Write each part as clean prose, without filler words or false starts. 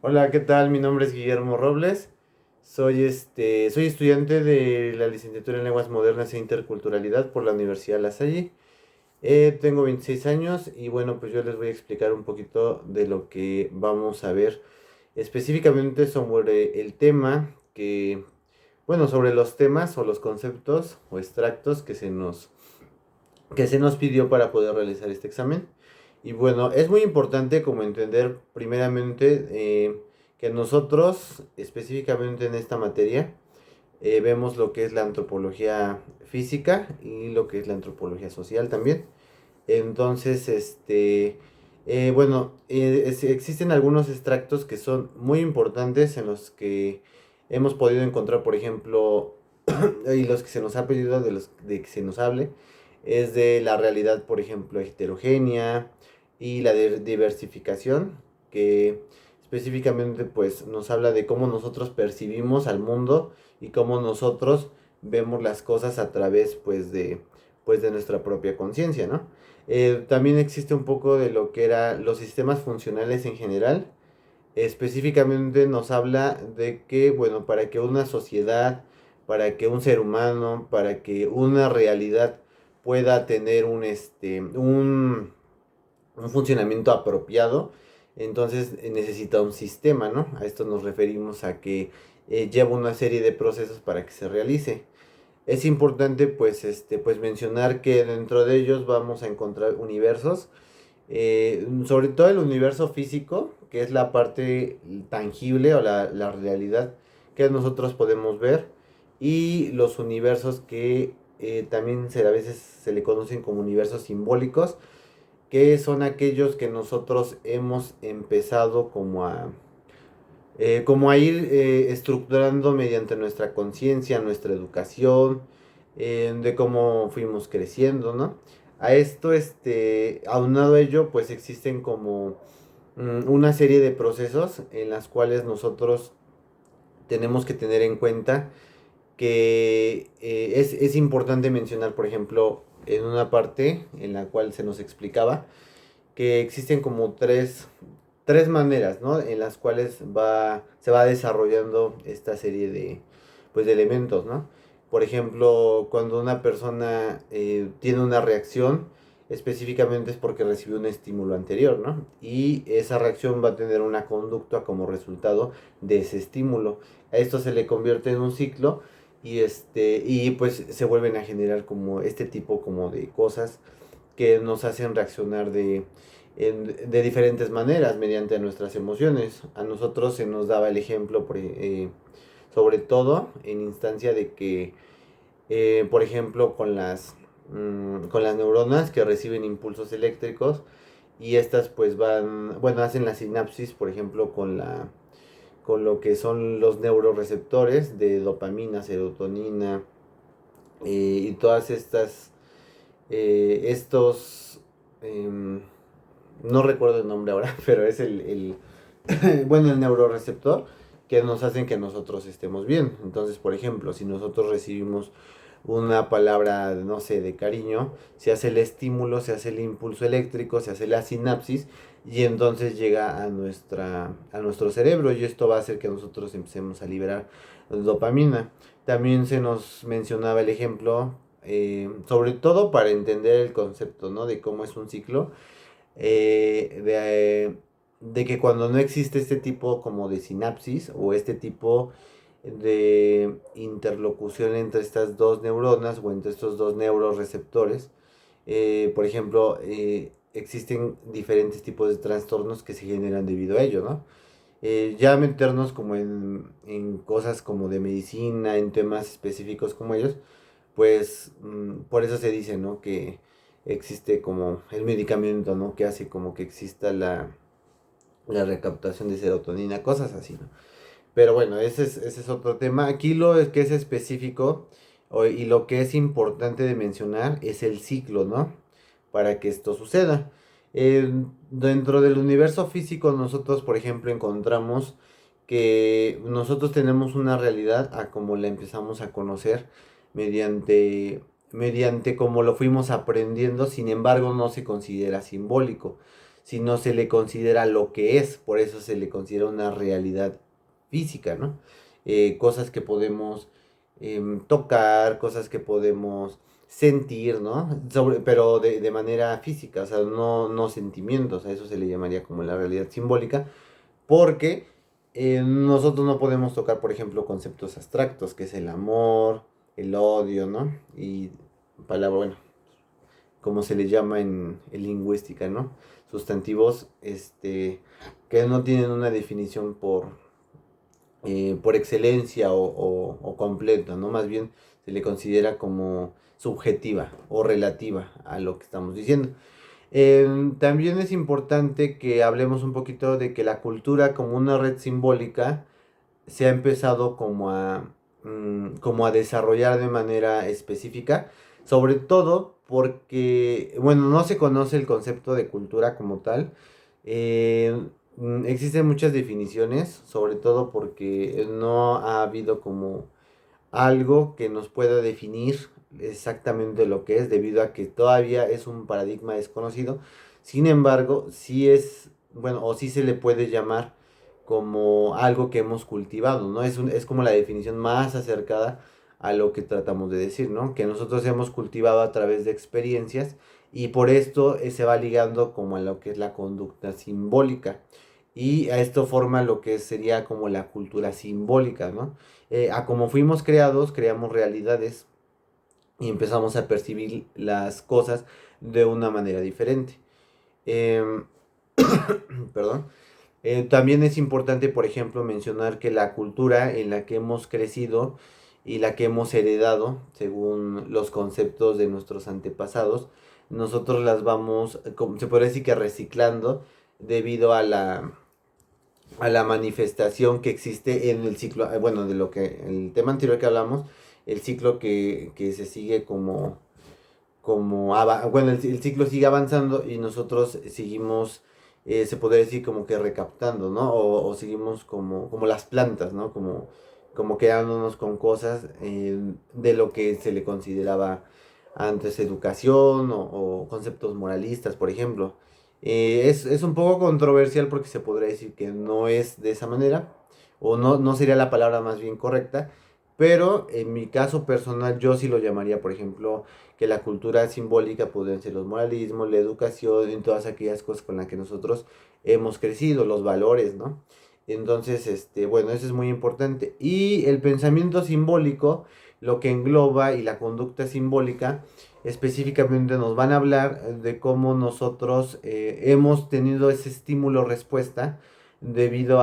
Hola, ¿qué tal? Mi nombre es Guillermo Robles. Soy estudiante de la licenciatura en Lenguas Modernas e Interculturalidad por la Universidad La Salle. Tengo 26 años y bueno, pues yo les voy a explicar un poquito de lo que vamos a ver específicamente sobre el tema bueno, sobre los temas o los conceptos o extractos que se nos pidió para poder realizar este examen. Y bueno, es muy importante como entender primeramente que nosotros, específicamente en esta materia, vemos lo que es la antropología física y lo que es la antropología social también. Entonces, existen algunos extractos que son muy importantes en los que hemos podido encontrar, por ejemplo, y los que se nos ha pedido de que se nos hable, es de la realidad, por ejemplo, heterogénea y la diversificación, que específicamente pues nos habla de cómo nosotros percibimos al mundo y cómo nosotros vemos las cosas a través pues de nuestra propia conciencia, ¿no? También existe un poco de lo que eran los sistemas funcionales en general. Específicamente nos habla de que, bueno, para que una sociedad, para que un ser humano, para que una realidad pueda tener un funcionamiento apropiado, entonces necesita un sistema, ¿no? A esto nos referimos a que lleva una serie de procesos para que se realice. Es importante pues mencionar que dentro de ellos vamos a encontrar universos, sobre todo el universo físico, que es la parte tangible o la realidad que nosotros podemos ver, y los universos que también a veces se le conocen como universos simbólicos, que son aquellos que nosotros hemos empezado como a ir estructurando mediante nuestra conciencia, nuestra educación, de cómo fuimos creciendo, ¿no? A esto, aunado a ello, pues existen como una serie de procesos en las cuales nosotros tenemos que tener en cuenta que es importante mencionar, por ejemplo, en una parte en la cual se nos explicaba que existen como tres maneras, ¿no? En las cuales se va desarrollando esta serie de elementos, ¿no? Por ejemplo, cuando una persona tiene una reacción, específicamente es porque recibió un estímulo anterior, ¿no? Y esa reacción va a tener una conducta como resultado de ese estímulo. A esto se le convierte en un ciclo y pues se vuelven a generar como este tipo como de cosas que nos hacen reaccionar de diferentes maneras mediante nuestras emociones. A nosotros se nos daba el ejemplo, sobre todo en instancia de que, por ejemplo, con las neuronas que reciben impulsos eléctricos y estas pues bueno, hacen la sinapsis, por ejemplo, con lo que son los neuroreceptores de dopamina, serotonina y todas estos, em, no recuerdo el nombre ahora, pero es bueno, el neuroreceptor que nos hacen que nosotros estemos bien. Entonces, por ejemplo, si nosotros recibimos una palabra, no sé, de cariño, se hace el estímulo, se hace el impulso eléctrico, se hace la sinapsis y entonces llega a nuestro cerebro y esto va a hacer que nosotros empecemos a liberar dopamina. También se nos mencionaba el ejemplo, sobre todo para entender el concepto, ¿no? De cómo es un ciclo, de que cuando no existe este tipo como de sinapsis o este tipo de interlocución entre estas dos neuronas o entre estos dos neuroreceptores, por ejemplo, existen diferentes tipos de trastornos que se generan debido a ello, ¿no? Ya meternos como en cosas como de medicina, en temas específicos como ellos, pues por eso se dice, ¿no? Que existe como el medicamento, ¿no? Que hace como que exista la recaptación de serotonina, cosas así, ¿no? Pero bueno, ese es otro tema. Aquí lo que es específico y lo que es importante de mencionar es el ciclo, ¿no? Para que esto suceda. Dentro del universo físico nosotros, por ejemplo, encontramos que nosotros tenemos una realidad a como la empezamos a conocer mediante como lo fuimos aprendiendo, sin embargo no se considera simbólico, sino se le considera lo que es, por eso se le considera una realidad física, ¿no? Cosas que podemos tocar, cosas que podemos sentir, ¿no? Pero de manera física, o sea, no sentimientos, a eso se le llamaría como la realidad simbólica, porque nosotros no podemos tocar, por ejemplo, conceptos abstractos, que es el amor, el odio, ¿no? Y palabra, bueno, como se le llama en lingüística, ¿no? Sustantivos, que no tienen una definición por excelencia o completa, ¿no? Más bien se le considera como subjetiva o relativa a lo que estamos diciendo. También es importante que hablemos un poquito de que la cultura como una red simbólica se ha empezado como a desarrollar de manera específica, sobre todo porque, bueno, no se conoce el concepto de cultura como tal. Existen muchas definiciones, sobre todo porque no ha habido como algo que nos pueda definir exactamente lo que es, debido a que todavía es un paradigma desconocido. Sin embargo, sí es, bueno, o sí se le puede llamar como algo que hemos cultivado, ¿no? Es como la definición más acercada a lo que tratamos de decir, ¿no? Que nosotros hemos cultivado a través de experiencias y por esto se va ligando como a lo que es la conducta simbólica. Y a esto forma lo que sería como la cultura simbólica, ¿no? A como fuimos creados, creamos realidades y empezamos a percibir las cosas de una manera diferente. Em, Perdón. También es importante, por ejemplo, mencionar que la cultura en la que hemos crecido y la que hemos heredado, según los conceptos de nuestros antepasados, nosotros las vamos, como se puede decir que reciclando, debido a la manifestación que existe en el ciclo, bueno, de lo que, el tema anterior que hablamos, el ciclo que se sigue bueno, el ciclo sigue avanzando y nosotros seguimos, se podría decir como que recaptando, ¿no? O seguimos como las plantas, ¿no? Como quedándonos con cosas de lo que se le consideraba antes educación o conceptos moralistas, por ejemplo. Es un poco controversial porque se podría decir que no es de esa manera, o no sería la palabra más bien correcta, pero en mi caso personal yo sí lo llamaría, por ejemplo, que la cultura simbólica pueden ser los moralismos, la educación, en todas aquellas cosas con las que nosotros hemos crecido, los valores, ¿no? Entonces, bueno, eso es muy importante. Y el pensamiento simbólico, lo que engloba y la conducta simbólica, específicamente nos van a hablar de cómo nosotros hemos tenido ese estímulo-respuesta debido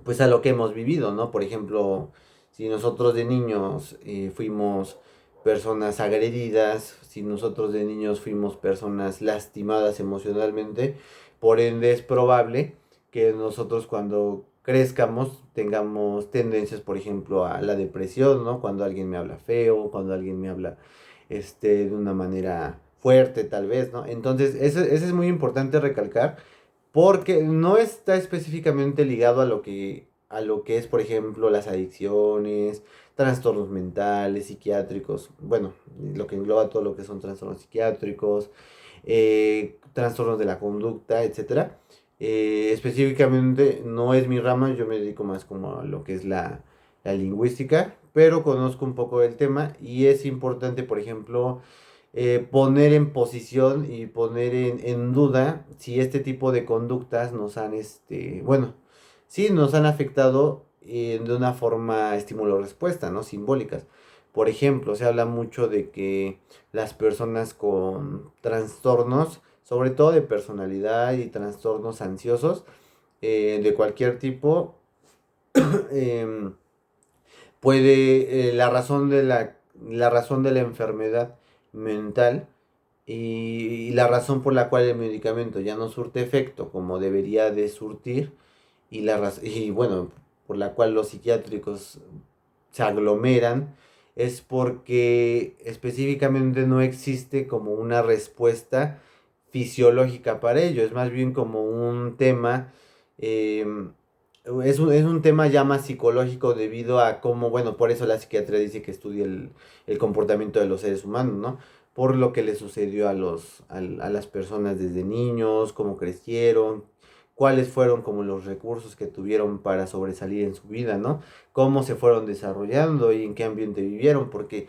pues a lo que hemos vivido, ¿no? Por ejemplo, si nosotros de niños fuimos personas agredidas, si nosotros de niños fuimos personas lastimadas emocionalmente, por ende es probable que nosotros cuando crezcamos tengamos tendencias, por ejemplo, a la depresión, ¿no? Cuando alguien me habla feo, cuando alguien me habla de una manera fuerte, tal vez, ¿no? Entonces, eso es muy importante recalcar porque no está específicamente ligado a lo que es, por ejemplo, las adicciones, trastornos mentales, psiquiátricos, bueno, lo que engloba todo lo que son trastornos psiquiátricos, trastornos de la conducta, etcétera. Específicamente no es mi rama, yo me dedico más como a lo que es la lingüística, pero conozco un poco del tema y es importante, por ejemplo, poner en posición y poner en duda si este tipo de conductas nos han, bueno, sí nos han afectado de una forma estímulo-respuesta, ¿no? Simbólicas. Por ejemplo, se habla mucho de que las personas con trastornos, sobre todo de personalidad y trastornos ansiosos, de cualquier tipo, em, la razón de la enfermedad mental y la razón por la cual el medicamento ya no surte efecto como debería de surtir y bueno, por la cual los psiquiátricos se aglomeran es porque específicamente no existe como una respuesta fisiológica para ello, es más bien como un tema, em, es un tema ya más psicológico debido a cómo, bueno, por eso la psiquiatría dice que estudia el comportamiento de los seres humanos, ¿no? por lo que le sucedió a las personas desde niños, cómo crecieron, cuáles fueron como los recursos que tuvieron para sobresalir en su vida, ¿no? Cómo se fueron desarrollando y en qué ambiente vivieron, porque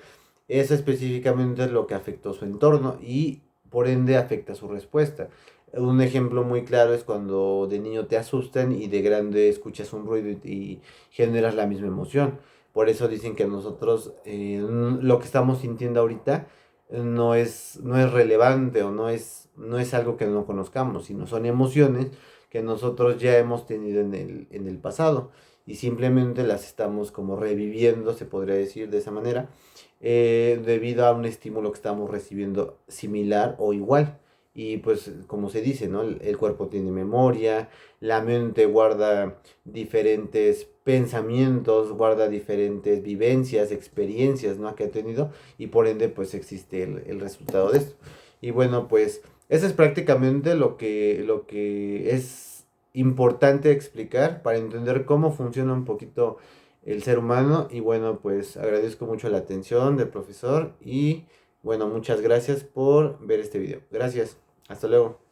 eso específicamente es lo que afectó su entorno y por ende afecta su respuesta. Un ejemplo muy claro es cuando de niño te asustan y de grande escuchas un ruido y generas la misma emoción. Por eso dicen que nosotros lo que estamos sintiendo ahorita no es relevante o no es algo que no conozcamos, sino son emociones que nosotros ya hemos tenido en el pasado y simplemente las estamos como reviviendo, se podría decir de esa manera, debido a un estímulo que estamos recibiendo similar o igual. Y pues como se dice, ¿no? El cuerpo tiene memoria, la mente guarda diferentes pensamientos, guarda diferentes vivencias, experiencias, ¿no? Que ha tenido y por ende pues existe el resultado de esto. Y bueno, pues eso es prácticamente lo que es importante explicar para entender cómo funciona un poquito el ser humano. Y bueno, pues agradezco mucho la atención del profesor y bueno, muchas gracias por ver este video. Gracias. Hasta luego.